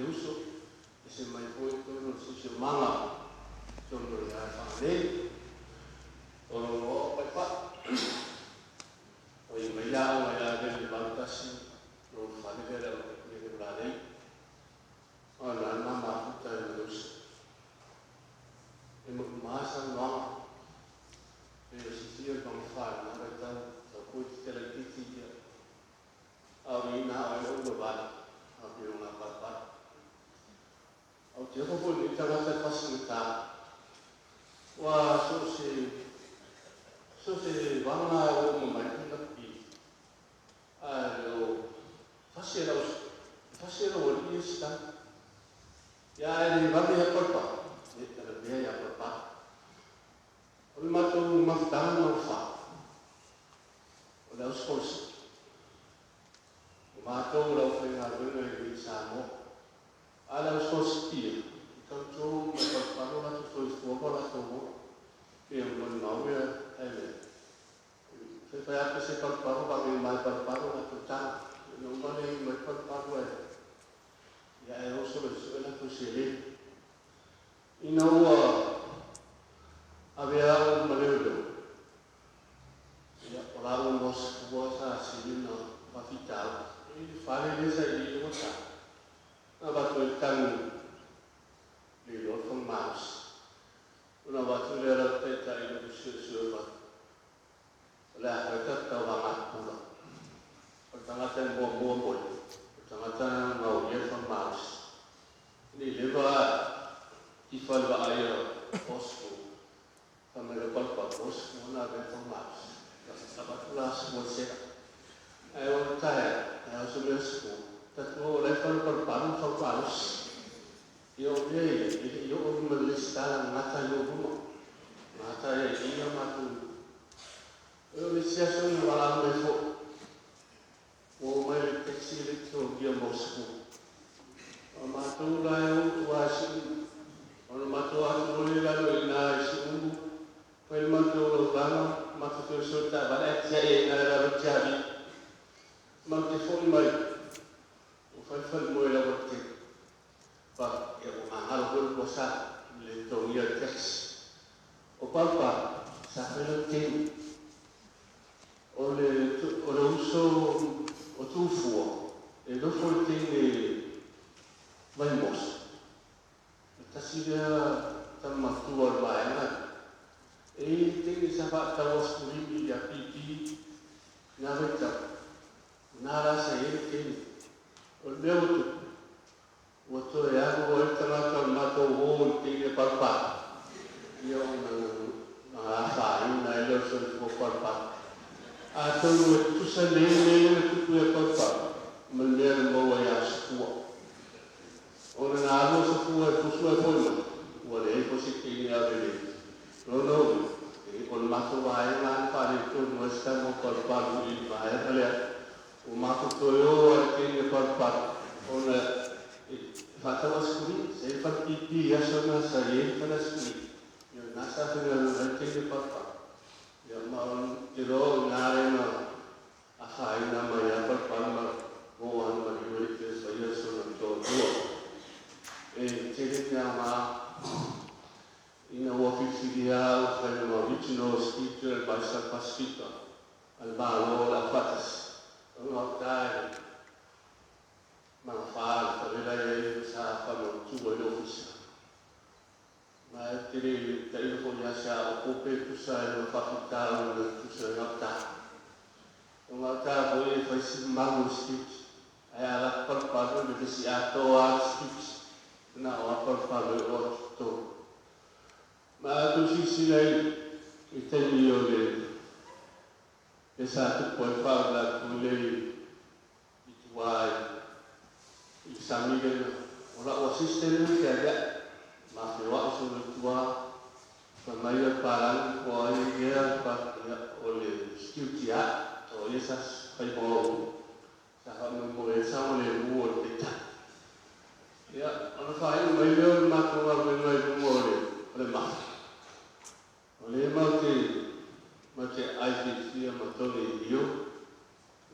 uso se mai foi todo se manga todo ya fane o no pa o i mai ya de baltasi no fane era de blane o na na ma puta de uso e mo masa no e se sia con fa na reta o poi te la titi a ina o lo va a più una papà o te ho poi mi tava te facilità wa so se vanga o mai na pi a lo facelo o dia sta ya ni va mi papà e te la via ya papà o ma tu ma sta no fa o la scorsa ma tu lo fai na dove mi siamo alla sostia tanto ma parola tutto il fuoco la tomo che un buon nome se fai anche se parlo va bene mai parlo la tutta non va bene mai parlo ya è solo la così in nuovo aveva un maneggio ya ora un boss si no fatica e fare le sai di cosa va tutto il di lo con mouse una volta era tetta in un sito la rete tava matula pertama ten buon pertama ten mau dia con mouse di leva i falva ayo posto come lo colpa posto una rete con mouse la sabatula smuosera e un tale e sullo scu tatto le falva con mouse io mi listava mata io come mata io matu io mi sia sono valato e fu o mai che si letto io mosco ma tu la un quasi ma tu a tu la in su quel manto lo vanno ma tu solta Venezia e la rocciavi ma che fu mai o fai muoio la botte pa ya mahal pun kuasa le tong ya teks o papa sa pelo tem o le uso o tufuo e lo fo tem vai mos ta siga tam matua vai na e tem sa pa ta was kuri ya pipi na veta na ra sa e tem o meu Waktu yang buat tengah mato hon tiga parpa, yang ngasain naik langsung ke parpa. Atau waktu sendiri itu punya parpa, melihat bawa yang semua. Orang ada semua pun, boleh positif ni ada ni. Lalu, kalau masuk bahaya kan pada itu mesti mau parpa dulu bahaya kalian. Masuk toyo artinya parpa, orang fatwa skuli saya pergi ya sana saya pada skuli yang nasa dengan rantai di papa yang mau jero ngarena asai nama ya perpalma mohon bagi kita saya sunan dua cerita ma ina ofisi dia saya mau original speaker bahasa Pasifika albano la fatas orang manfaat pada sa pano tuwa ofisa ma tiri tai ko ya sa ope tu sa no fakita no tu sa ngata ngata boleh fasi mangu speech ay ala parpado de si ato art speech na wa parpado to ma tu si silai itenio le esa tu poi parla con lei ituai Isami kan orang asisten ni ada masih waktu tua pemain parang kuai dia pakai oleh studia oleh sas kayu saham memulai sama oleh buat kita ya orang saya main mak orang main oleh mak oleh macam ICC macam dia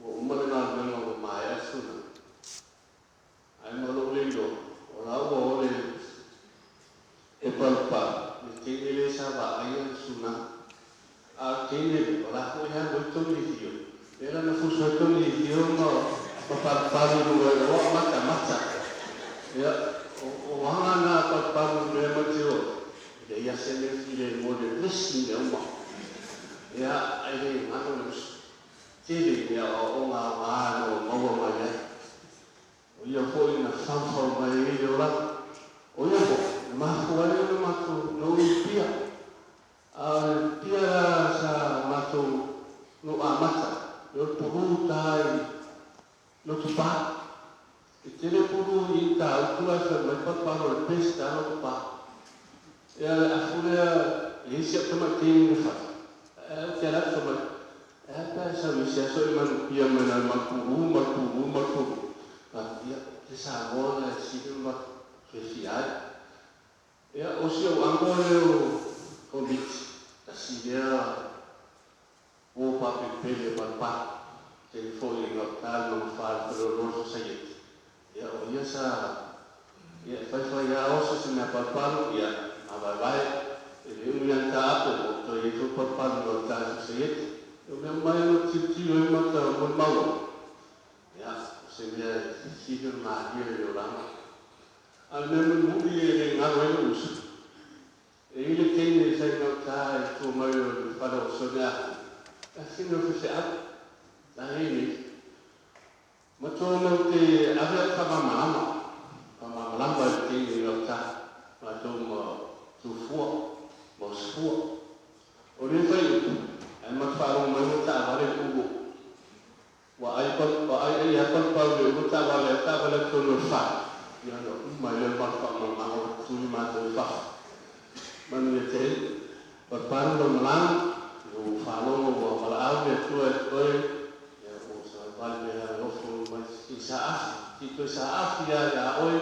umur nak dengan maya sunnah. Ay malulilo dio. Era na fuso toni dio mo paparu no mata. Ya o ana paparu me matio. Ya se le file mo de listening de mo. Ya ai manus. Jadi ya o nga no mo ya. O ia foi na sanfo mai de ora. O ia ko ma ko ai no mato no pia. Pia sa mato no amata. Yo puru tai no tupa. Tele puru i ta ukula sa mai paparo pesta no tupa. Ya afura isi tama ting fa. Tela tama apa sa misia so man pia mana maku. Ya sa bola silma fesial. Ya osio angole o bit. Asia o papi pele pa telefone local no far pero saya ya o ya sa ya fai ya oso se me papalo ya abai ele me anta to itu papalo no ta saya eu me mai no tiro mata mo mau ya se me sigo ma dia orang al menos muri ele ngaro us ele tem sai no ta to mai para o sonia assim não se sabe ini macam nanti ada sama lama di lokal macam tufuo bosfuo orang itu emak farung mana tak boleh kubu wa ayat paru tak boleh tunurfat ya no malah bapak mama tuli mata fah mana itu berpandu melang lu farung wa malah tu Isaaf ya oi